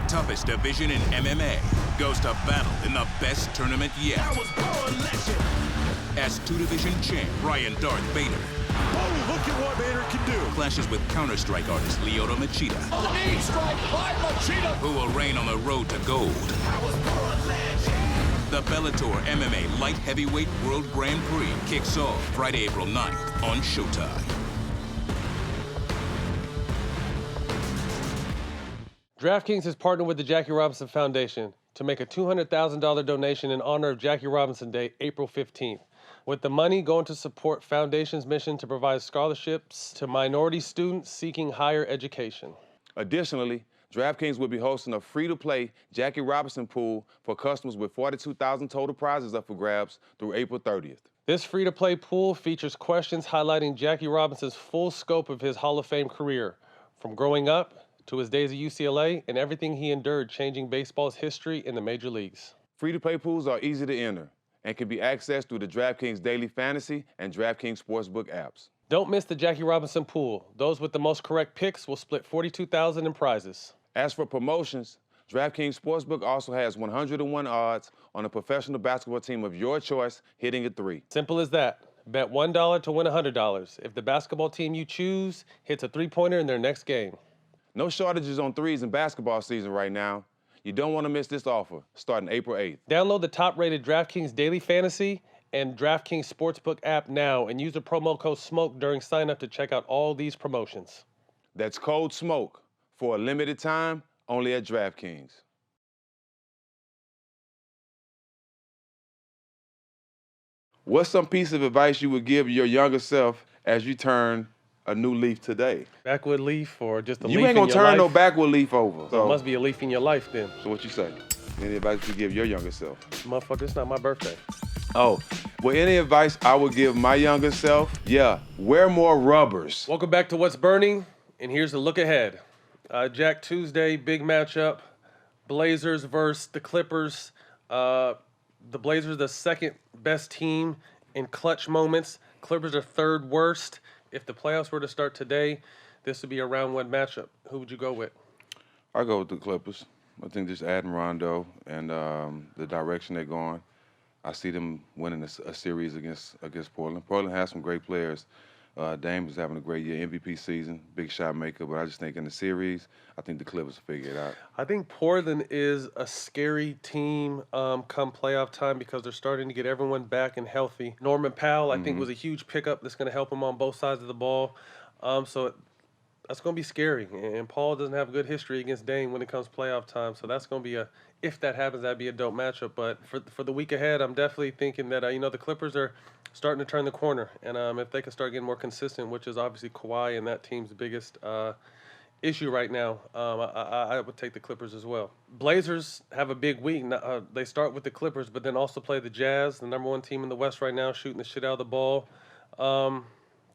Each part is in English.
toughest division in MMA goes to battle in the best tournament yet. That was born legend. As two-division champ Ryan Darth Bader Oh, look at what Bader can do. clashes with Counter-Strike artist Lyoto Machida, A knee strike by Machida. who will reign on the road to gold. That was born legend. The Bellator MMA Light Heavyweight World Grand Prix kicks off Friday, April 9th on Showtime. DraftKings has partnered with the Jackie Robinson Foundation to make a $200,000 donation in honor of Jackie Robinson Day, April 15th. With the money going to support Foundation's mission to provide scholarships to minority students seeking higher education. Additionally, DraftKings will be hosting a free-to-play Jackie Robinson pool for customers with 42,000 total prizes up for grabs through April 30th. This free-to-play pool features questions highlighting Jackie Robinson's full scope of his Hall of Fame career, from growing up to his days at UCLA and everything he endured changing baseball's history in the major leagues. Free-to-play pools are easy to enter and can be accessed through the DraftKings Daily Fantasy and DraftKings Sportsbook apps. Don't miss the Jackie Robinson pool. Those with the most correct picks will split $42,000 in prizes. As for promotions, DraftKings Sportsbook also has 101 odds on a professional basketball team of your choice hitting a three. Simple as that. Bet $1 to win $100 if the basketball team you choose hits a three-pointer in their next game. No shortages on threes in basketball season right now. You don't want to miss this offer starting April 8th. Download the top-rated DraftKings Daily Fantasy and DraftKings Sportsbook app now and use the promo code SMOKE during sign-up to check out all these promotions. That's code SMOKE for a limited time only at DraftKings. What's some piece of advice you would give your younger self as you turn a new leaf today? Backwood leaf or just a leaf You in ain't your gonna turn life? no backward leaf over. So it must be a leaf in your life then. So what you say? Any advice you give your younger self? Motherfucker, it's not my birthday. Oh, well, any advice I would give my younger self? Yeah, wear more rubbers. Welcome back to What's Burning, and here's the look ahead. Jack Tuesday, big matchup. Blazers versus the Clippers. The Blazers the second best team in clutch moments. Clippers are third worst. If the playoffs were to start today, this would be a round one matchup. Who would you go with? I go with the Clippers. I think just adding Rondo and the direction they're going, I see them winning a series against Portland. Portland has some great players. Dame is having a great year, MVP season, big shot maker, but I just think in the series, I think the Clippers will figure it out. I think Portland is a scary team come playoff time because they're starting to get everyone back and healthy. Norman Powell, I think, was a huge pickup that's going to help him on both sides of the ball. So that's going to be scary. And Paul doesn't have a good history against Dame when it comes playoff time. So that's going to be if that happens, that'd be a dope matchup. But for the week ahead, I'm definitely thinking that, the Clippers are starting to turn the corner. And if they can start getting more consistent, which is obviously Kawhi and that team's biggest issue right now, I would take the Clippers as well. Blazers have a big week. They start with the Clippers, but then also play the Jazz, the number one team in the West right now, shooting the shit out of the ball.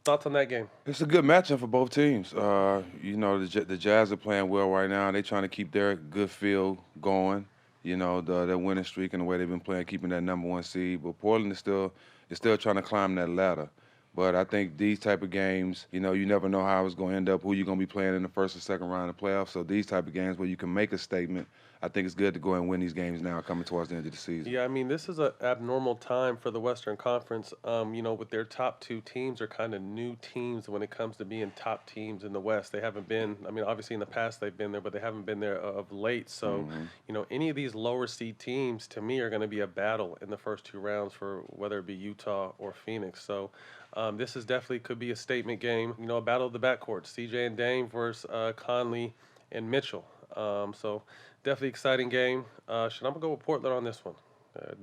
Thoughts on that game? It's a good matchup for both teams. The Jazz are playing well right now. They're trying to keep their good feel going. Their winning streak and the way they've been playing, keeping that number one seed. But Portland is still trying to climb that ladder. But I think these type of games, you never know how it's going to end up, who you're going to be playing in the first or second round of playoffs. So these type of games where you can make a statement, I think it's good to go and win these games now coming towards the end of the season. Yeah, this is an abnormal time for the Western Conference. With their top two teams are kind of new teams when it comes to being top teams in the West. They haven't been, obviously in the past they've been there, but they haven't been there of late. So, any of these lower seed teams, to me, are going to be a battle in the first two rounds for whether it be Utah or Phoenix. So, this is definitely could be a statement game. A battle of the backcourt, CJ and Dame versus Conley and Mitchell. So definitely exciting game. I'm going to go with Portland on this one.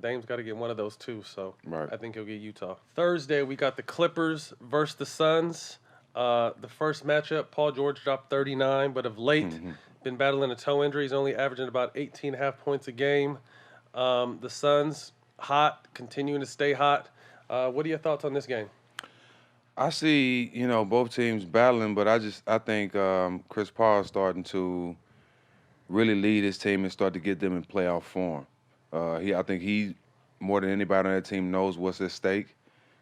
Dame's got to get one of those two, so right. I think he'll get Utah. Thursday, we got the Clippers versus the Suns. The first matchup, Paul George dropped 39, but of late been battling a toe injury. He's only averaging about 18.5 points a game. The Suns, hot, continuing to stay hot. What are your thoughts on this game? I see, both teams battling, but I think Chris Paul is starting to really lead his team and start to get them in playoff form. I think he, more than anybody on that team, knows what's at stake.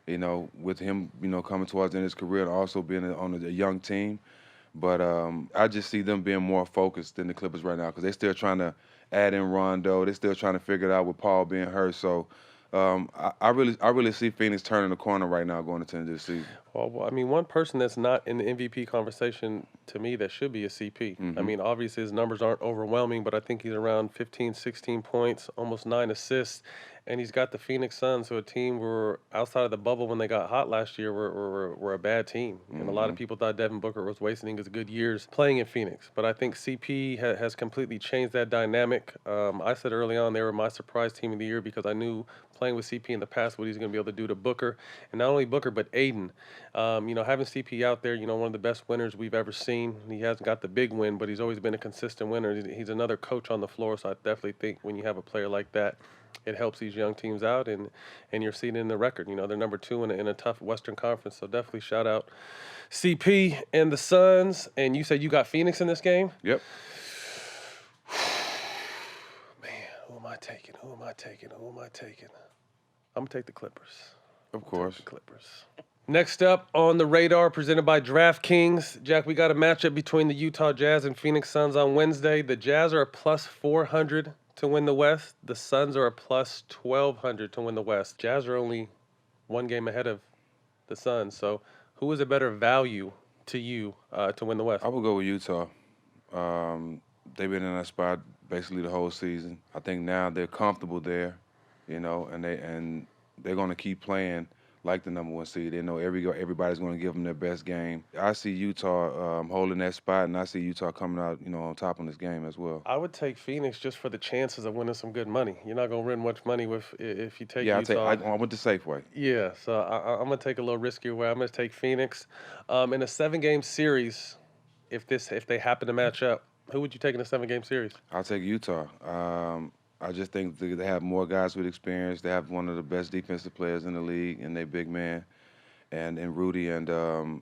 With him, coming towards the end of his career and also being on a young team. But I just see them being more focused than the Clippers right now because they're still trying to add in Rondo. They're still trying to figure it out with Paul being hurt. So I really see Phoenix turning the corner right now going into this season. Well, I mean, one person that's not in the MVP conversation to me that should be a CP. I mean, obviously his numbers aren't overwhelming, but I think he's around 15, 16 points, almost 9 assists. And he's got the Phoenix Suns, who a team were outside of the bubble when they got hot last year, were a bad team. And a lot of people thought Devin Booker was wasting his good years playing in Phoenix. But I think CP has completely changed that dynamic. I said early on they were my surprise team of the year because I knew playing with CP in the past what he's going to be able to do to Booker. And not only Booker, but Aiden. Having CP out there, one of the best winners we've ever seen. He hasn't got the big win, but he's always been a consistent winner. He's another coach on the floor, so I definitely think when you have a player like that, it helps these young teams out, and you're seeing it in the record. They're number 2 in a tough Western Conference, so definitely shout out CP and the Suns. And you said you got Phoenix in this game? Yep. Man, who am I taking? I'm going to take the Clippers. Of course. The Clippers. Next up on the radar, presented by DraftKings. Jack, we got a matchup between the Utah Jazz and Phoenix Suns on Wednesday. The Jazz are a plus 400 to win the West. The Suns are a plus 1,200 to win the West. Jazz are only one game ahead of the Suns. So who is a better value to you to win the West? I would go with Utah. They've been in that spot basically the whole season. I think now they're comfortable there, and they're going to keep playing like the number 1 seed. They know everybody's going to give them their best game. I see Utah holding that spot, and I see Utah coming out, on top in this game as well. I would take Phoenix just for the chances of winning some good money. You're not going to win much money if you take Utah. I went the safe way. Yeah, so I'm going to take a little riskier way. I'm going to take Phoenix. In a 7-game series, if they happen to match up, who would you take in a 7-game series? I'll take Utah. I just think they have more guys with experience. They have one of the best defensive players in the league, and they big man, and Rudy, and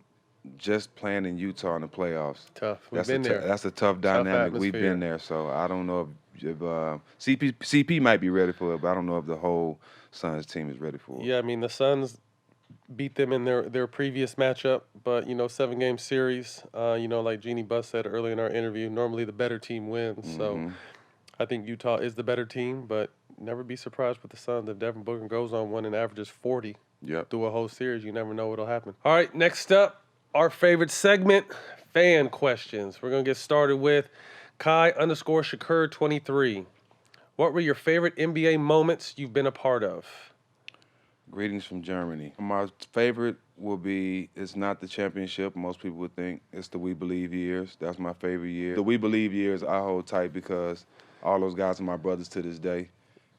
just playing in Utah in the playoffs. Tough. We've been there. That's a tough dynamic. We've been there, so I don't know if CP might be ready for it, but I don't know if the whole Suns team is ready for it. Yeah, I mean the Suns beat them in their previous matchup, but 7-game series. Like Jeannie Buss said earlier in our interview, normally the better team wins. So I think Utah is the better team, but never be surprised with the Suns if Devin Booker goes on one and averages 40 through a whole series. You never know what'll happen. All right, next up, our favorite segment, fan questions. We're gonna get started with Kai_Shakur23. What were your favorite NBA moments you've been a part of? Greetings from Germany. My favorite will be, it's not the championship. Most people would think it's the We Believe years. That's my favorite year. The We Believe years I hold tight because all those guys are my brothers to this day,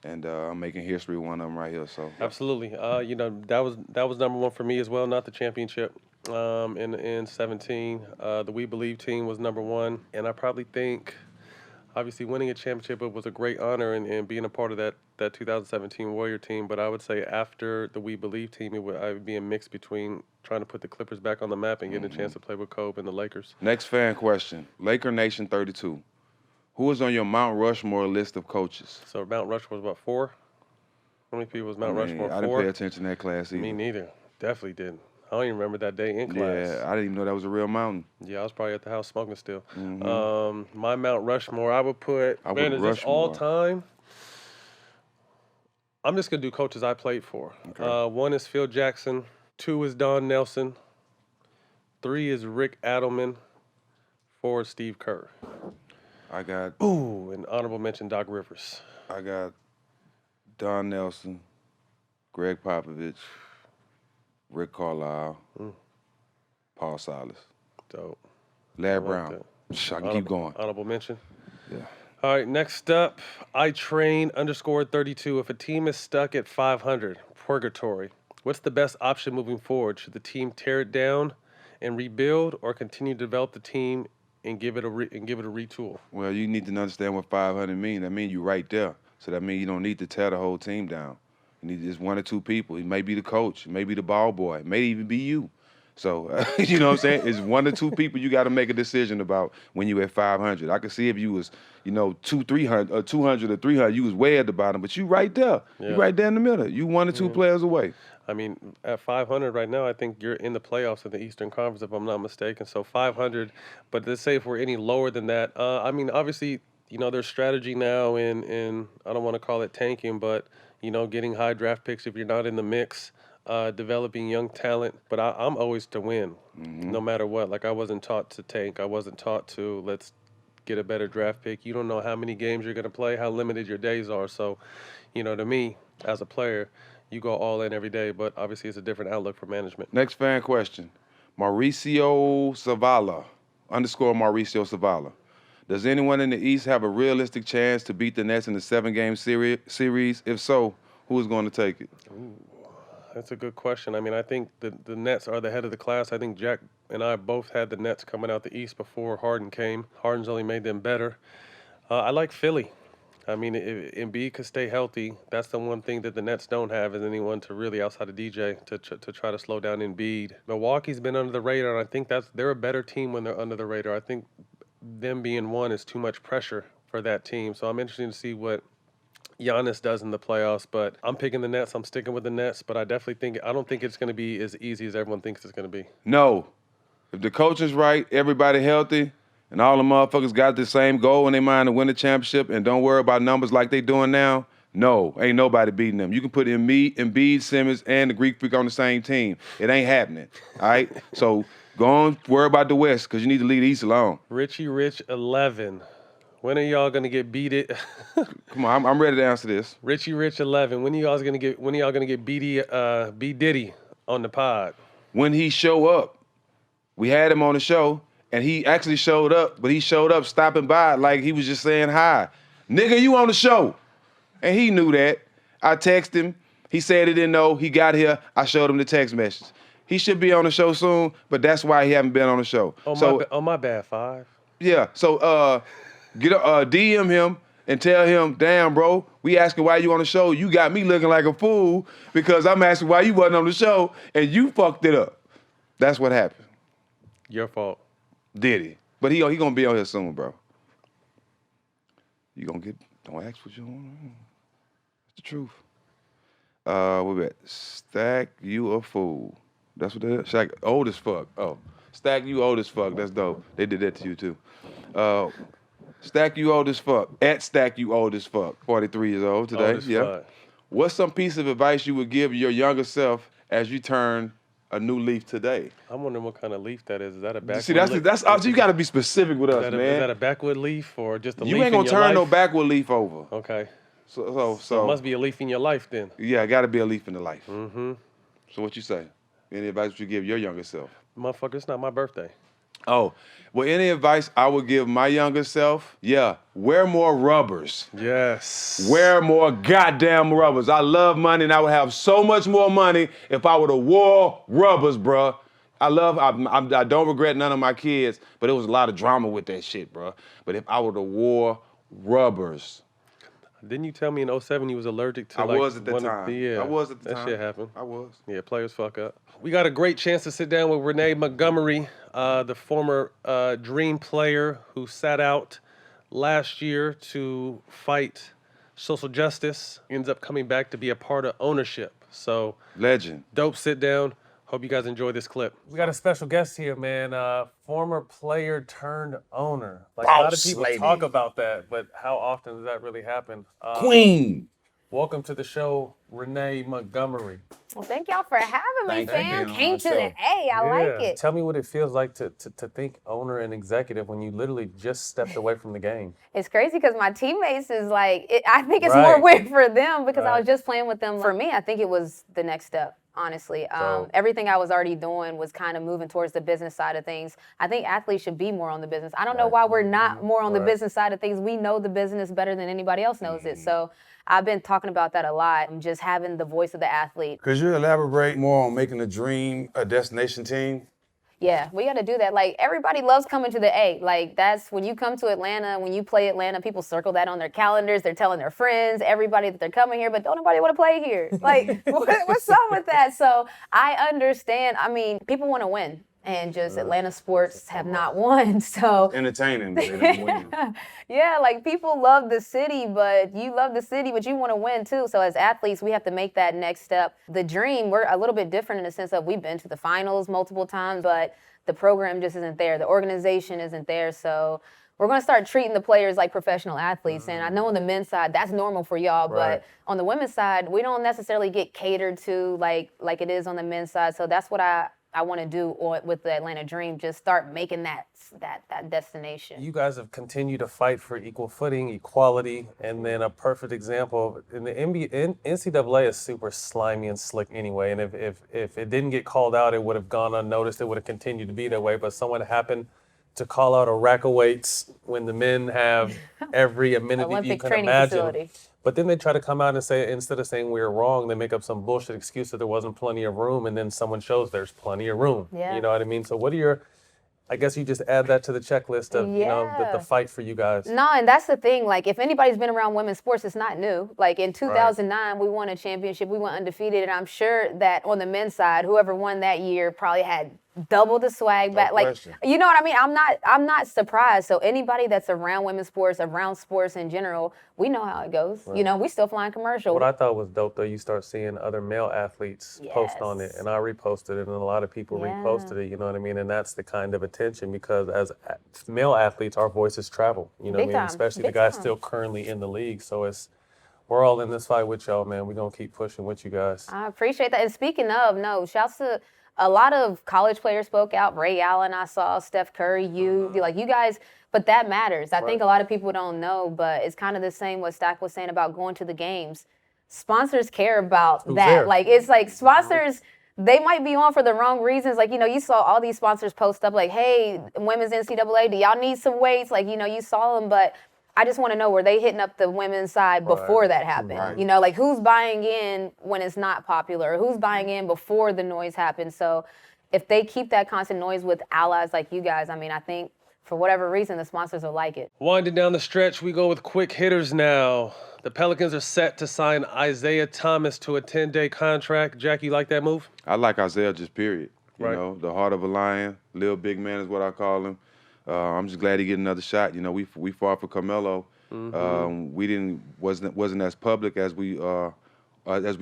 and I'm making history with one of them right here. So absolutely, that was number 1 for me as well. Not the championship. In 17, the We Believe team was number 1, and I probably think, obviously, winning a championship was a great honor, and being a part of that 2017 Warrior team. But I would say after the We Believe team, I would be a mix between trying to put the Clippers back on the map and getting a chance to play with Kobe and the Lakers. Next fan question, Laker Nation 32. Who is on your Mount Rushmore list of coaches? So Mount Rushmore was about 4? How many people was Mount Rushmore? 4? I didn't pay attention to that class either. Me neither. Definitely didn't. I don't even remember that day in class. Yeah, I didn't even know that was a real mountain. Yeah, I was probably at the house smoking still. My Mount Rushmore, I would put, is this all time? I'm just going to do coaches I played for. Okay. 1 is Phil Jackson. 2 is Don Nelson. 3 is Rick Adelman. 4 is Steve Kerr. And honorable mention, Doc Rivers. I got Don Nelson, Greg Popovich, Rick Carlisle, Paul Silas. Dope. Larry Brown. I can keep going. Honorable mention? Yeah. All right, next up, iTrain_32. If a team is stuck at 500, purgatory, what's the best option moving forward? Should the team tear it down and rebuild, or continue to develop the team and give it a retool? Well, you need to understand what 500 means. That means you're right there. So that means you don't need to tear the whole team down. You need just 1 or 2 people. It may be the coach. It may be the ball boy. It may even be you. So, you know what I'm saying? It's 1 or 2 people you got to make a decision about when you at 500. I could see if you was, 200 or 300, you was way at the bottom, but you right there. Yeah. You right there in the middle. You 1 or 2 players away. I mean, at 500 right now, I think you're in the playoffs in the Eastern Conference, if I'm not mistaken. So 500, but let's say if we're any lower than that, I mean, obviously, there's strategy now in I don't want to call it tanking, but, getting high draft picks if you're not in the mix. Developing young talent, but I'm always to win, no matter what. Like, I wasn't taught to tank. I wasn't taught to let's get a better draft pick. You don't know how many games you're going to play, how limited your days are. So, to me, as a player, you go all in every day, but obviously it's a different outlook for management. Next fan question. Mauricio Zavala, _Mauricio Zavala. Does anyone in the East have a realistic chance to beat the Nets in the 7-game series? If so, who is going to take it? Ooh. That's a good question. I mean, I think the Nets are the head of the class. I think Jack and I both had the Nets coming out the East before Harden came. Harden's only made them better. I like Philly. I mean, if Embiid could stay healthy, that's the one thing that the Nets don't have is anyone to really, outside of DJ, to try to slow down Embiid. Milwaukee's been under the radar, and I think they're a better team when they're under the radar. I think them being one is too much pressure for that team. So I'm interested to see what Giannis does in the playoffs, but I'm picking the Nets. I'm sticking with the Nets, but I don't think it's going to be as easy as everyone thinks it's going to be. No. If the coach is right, everybody healthy, and all the motherfuckers got the same goal in their mind to win the championship and don't worry about numbers like they doing now, no, ain't nobody beating them. You can put Embiid, Simmons, and the Greek Freak on the same team. It ain't happening, all right? So go on, worry about the West because you need to leave the East alone. Richie Rich 11. When are y'all gonna get beat? Come on, I'm ready to answer this. Richie Rich 11. When are y'all gonna get B Diddy on the pod? When he show up, we had him on the show, and he actually showed up, but he showed up stopping by like he was just saying hi. Nigga, you on the show. And he knew that. I texted him. He said he didn't know. He got here. I showed him the text message. He should be on the show soon, but that's why he haven't been on the show. My bad, 5. Yeah, so DM him and tell him, damn, bro, we asking why you on the show. You got me looking like a fool because I'm asking why you wasn't on the show, and you fucked it up. That's what happened. Your fault. Did he? But he gonna be on here soon, bro. You gonna don't ask what you want. It's the truth. What bet? Stack, you a fool. That's what that is? Shaq, old as fuck. Oh, Stack, you old as fuck. That's dope. They did that to you too. Stack, you old as fuck. At Stack, you old as fuck. 43 years old today. Old as fuck. What's some piece of advice you would give your younger self as you turn a new leaf today? I'm wondering what kind of leaf that is. Is that a backwood See, leaf? that's you got to be specific with us, man. Is that a backwood leaf or just a leaf in You your ain't gonna turn life? no backwood leaf over. Okay. So it must be a leaf in your life then. Yeah, got to be a leaf in the life. Mm-hmm. So what you say? Any advice you give your younger self? Motherfucker, it's not my birthday. Oh, well, any advice I would give my younger self? Yeah, wear more rubbers. Yes. Wear more goddamn rubbers. I love money, and I would have so much more money if I would have wore rubbers, bruh. I don't regret none of my kids, but it was a lot of drama with that shit, bruh. But if I would have wore rubbers. Didn't you tell me in 07 you was allergic to I was at the time. Yeah, I was at the time. That shit happened. I was. Yeah, players fuck up. We got a great chance to sit down with Renee Montgomery, the former Dream player who sat out last year to fight social justice, ends up coming back to be a part of ownership. So Legend. Dope sit down. Hope you guys enjoy this clip. We got a special guest here, man. Former player turned owner. Like, a lot of people talk about that, but how often does that really happen? Queen. Welcome to the show, Renee Montgomery. Well, thank y'all for having me, fam. you. Came to the A. I like it. Tell me what it feels like to think owner and executive when you literally just stepped away from the game. It's crazy because my teammates is like, I think it's Right. more weird for them because I Right. was just playing with them. For me, I think it was the next step. Honestly, So- everything I was already doing was kind of moving towards the business side of things. I think athletes should be more on the business. I don't know why we're not more on the business side of things. We know the business better than anybody else knows it. So I've been talking about that a lot, just having the voice of the athlete. Could you elaborate more on making the Dream a destination team? Yeah, we got to do that. Like, everybody loves coming to the A. Like, that's when you come to Atlanta, when you play Atlanta, people circle that on their calendars. They're telling their friends, everybody that they're coming here, but don't nobody want to play here. Like, what's up with that? So I understand. I mean, people want to win. And just Atlanta sports have not won, so Entertaining, but they don't win. yeah, like people love the city, but you love the city, but you want to win too. So as athletes, we have to make that next step. The dream, we're a little bit different in the sense of we've been to the finals multiple times, but the program just isn't there. The organization isn't there, so we're going to start treating the players like professional athletes. And I know on the men's side, that's normal for y'all, Right. but on the women's side, we don't necessarily get catered to like it is on the men's side. So that's what I want to do with the Atlanta Dream, just start making that destination. You guys have continued to fight for equal footing, equality, and then a perfect example in the NCAA is super slimy and slick anyway. And if it didn't get called out, it would have gone unnoticed. It would have continued to be that way. But someone happened to call out a rack of weights when the men have every amenity you Olympic can training imagine. facility. But then they try to come out and say, instead of saying we were wrong, they make up some bullshit excuse that there wasn't plenty of room, and then someone shows there's plenty of room. Yeah. You know what I mean? So what are your, I guess you just add that to the checklist of, you know, the Yeah. fight for you guys. No, and that's the thing. Like, if anybody's been around women's sports, it's not new. Like, in 2009, we won a championship. We went undefeated. And I'm sure that on the men's side, whoever won that year probably had double the swag back. Like, question. you know what I mean? I'm not surprised. So anybody that's around women's sports, around sports in general, we know how it goes. Right. You know, we still flying commercial. What I thought was dope, though, you start seeing other male athletes post on it, Yes. and I reposted it, and a lot of people Yeah. reposted it, you know what I mean? And that's the kind of attention, because as male athletes, our voices travel, you know what I Big mean? time. Especially Big the guys time. still currently in the league. So we're all in this fight with y'all, man. We're going to keep pushing with you guys. I appreciate that. And speaking of, no, shouts to a lot of college players spoke out. Ray Allen, I saw, Steph Curry, you guys, but that matters. I think a lot of people don't know, but it's kind of the same what Stack was saying about going to the games. Sponsors care about Who's that. there? Like, it's like sponsors, they might be on for the wrong reasons. Like, you know, you saw all these sponsors post up like, hey, women's NCAA, do y'all need some weights? Like, you know, you saw them, but I just want to know, were they hitting up the women's side before that happened? Right. You know, like, who's buying in when it's not popular? Who's buying in before the noise happens? So if they keep that constant noise with allies like you guys, I mean, I think for whatever reason, the sponsors will like it. Winding down the stretch, we go with quick hitters now. The Pelicans are set to sign Isaiah Thomas to a 10-day contract. Jack, you like that move? I like Isaiah just period. You Right. know, the heart of a lion, little big man is what I call him. I'm just glad he get another shot. You know, we fought for Carmelo. We wasn't as public as we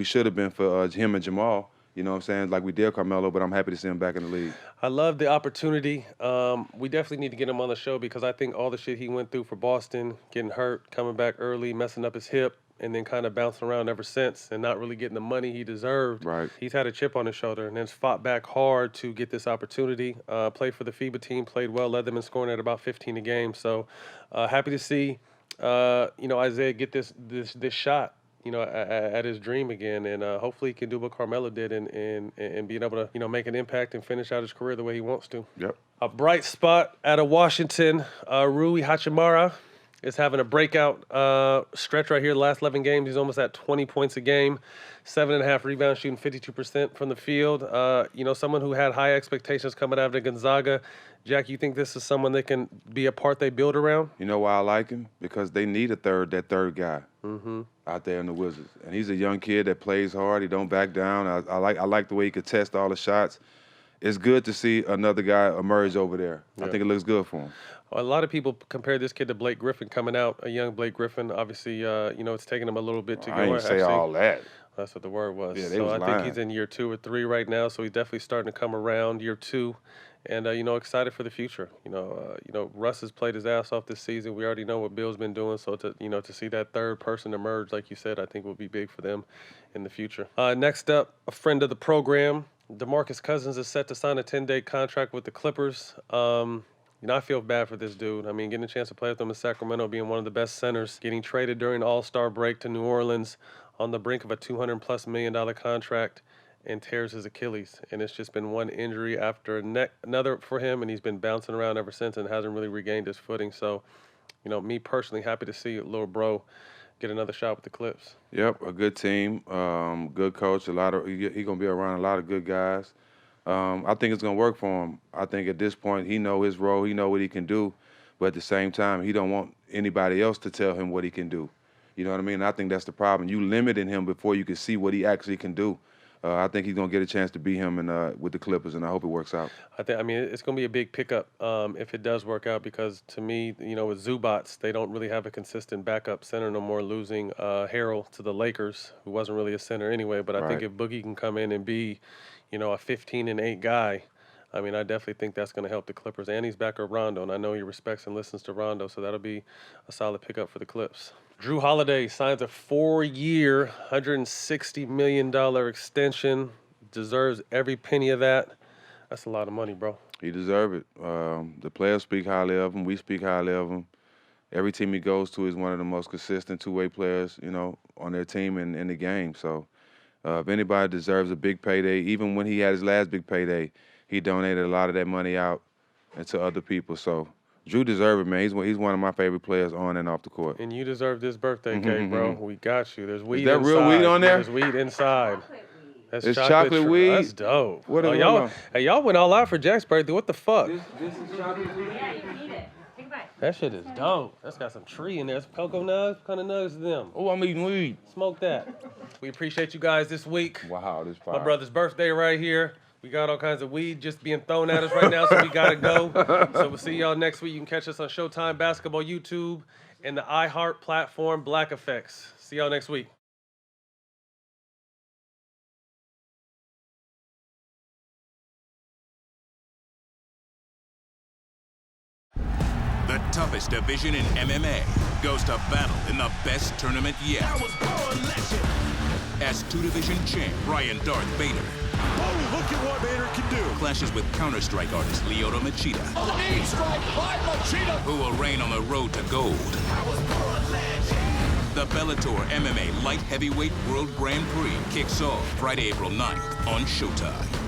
should have been for him and Jamal. You know what I'm saying? Like we did Carmelo, but I'm happy to see him back in the league. I love the opportunity. We definitely need to get him on the show, because I think all the shit he went through for Boston, getting hurt, coming back early, messing up his hip, and then kind of bouncing around ever since and not really getting the money he deserved. Right. He's had a chip on his shoulder and then fought back hard to get this opportunity. Played for the FIBA team, played well, led them in scoring at about 15 a game. So happy to see Isaiah get this shot, at his dream again, and hopefully he can do what Carmelo did and being able to, make an impact and finish out his career the way he wants to. Yep. A bright spot out of Washington, Rui Hachimura is having a breakout stretch right here. The last 11 games, he's almost at 20 points a game, 7.5 rebounds, shooting 52% from the field. Someone who had high expectations coming out of Gonzaga. Jack, you think this is someone that can be a part they build around? You know why I like him? Because they need that third guy out there in the Wizards. And he's a young kid that plays hard. He don't back down. I like the way he could test all the shots. It's good to see another guy emerge over there. Yeah. I think it looks good for him. A lot of people compare this kid to Blake Griffin coming out, a young Blake Griffin. Obviously, it's taken him a little bit to go. I ain't say all that. That's what the word was. Yeah, they so was I lying. think he's in year 2 or 3 right now, so he's definitely starting to come around year 2. And, excited for the future. Russ has played his ass off this season. We already know what Bill's been doing. So, to see that third person emerge, like you said, I think will be big for them in the future. Next up, a friend of the program, DeMarcus Cousins is set to sign a 10-day contract with the Clippers. I feel bad for this dude. I mean, getting a chance to play with him in Sacramento, being one of the best centers, getting traded during All-Star break to New Orleans on the brink of a $200+ million contract, and tears his Achilles. And it's just been one injury after another for him, and he's been bouncing around ever since and hasn't really regained his footing. So, me personally, happy to see little bro get another shot with the Clips. Yep, a good team, good coach. He gonna be around a lot of good guys. I think it's going to work for him. I think at this point he know his role, he know what he can do, but at the same time he don't want anybody else to tell him what he can do. You know what I mean? And I think that's the problem. You limited him before you can see what he actually can do. I think he's going to get a chance to beat him with the Clippers, and I hope it works out. I mean, it's going to be a big pickup if it does work out because, to me, with Zubats, they don't really have a consistent backup center no more, losing Harrell to the Lakers, who wasn't really a center anyway. But I think if Boogie can come in and be, a 15-8 guy, I mean, I definitely think that's going to help the Clippers. And he's back with Rondo, and I know he respects and listens to Rondo, so that'll be a solid pickup for the Clips. Drew Holiday signs a 4-year, $160 million extension. Deserves every penny of that. That's a lot of money, bro. He deserves it. The players speak highly of him. We speak highly of him. Every team he goes to is one of the most consistent two-way players, on their team and in the game. So if anybody deserves a big payday, even when he had his last big payday, he donated a lot of that money out and to other people. So Drew deserves it, man. He's one of my favorite players on and off the court. And you deserve this birthday cake, bro. We got you. There's weed inside. Is that inside. real weed on there? There's weed inside. That's it's chocolate weed? That's dope. What is y'all went all out for Jack's birthday. What the fuck? This is chocolate weed? Yeah, you can eat it. Take a bite. That shit is dope. That's got some tree in there. Some cocoa nuts. What kind of nuts is them? Oh, I'm eating weed. Smoke that. We appreciate you guys this week. Wow, this fire. My brother's birthday right here. We got all kinds of weed just being thrown at us right now, so we gotta go. So we'll see y'all next week. You can catch us on Showtime Basketball YouTube and the iHeart platform Black Effects. See y'all next week. The toughest division in MMA goes to battle in the best tournament yet. That was Born Legend. As two-division champ Ryan Darth Bader Oh, look at what Bader can do. clashes with Counter-Strike artist Lyoto Machida, Knee strike by Machida. who will reign on the road to gold. That was Born Legend. The Bellator MMA Light Heavyweight World Grand Prix kicks off Friday, April 9th on Showtime.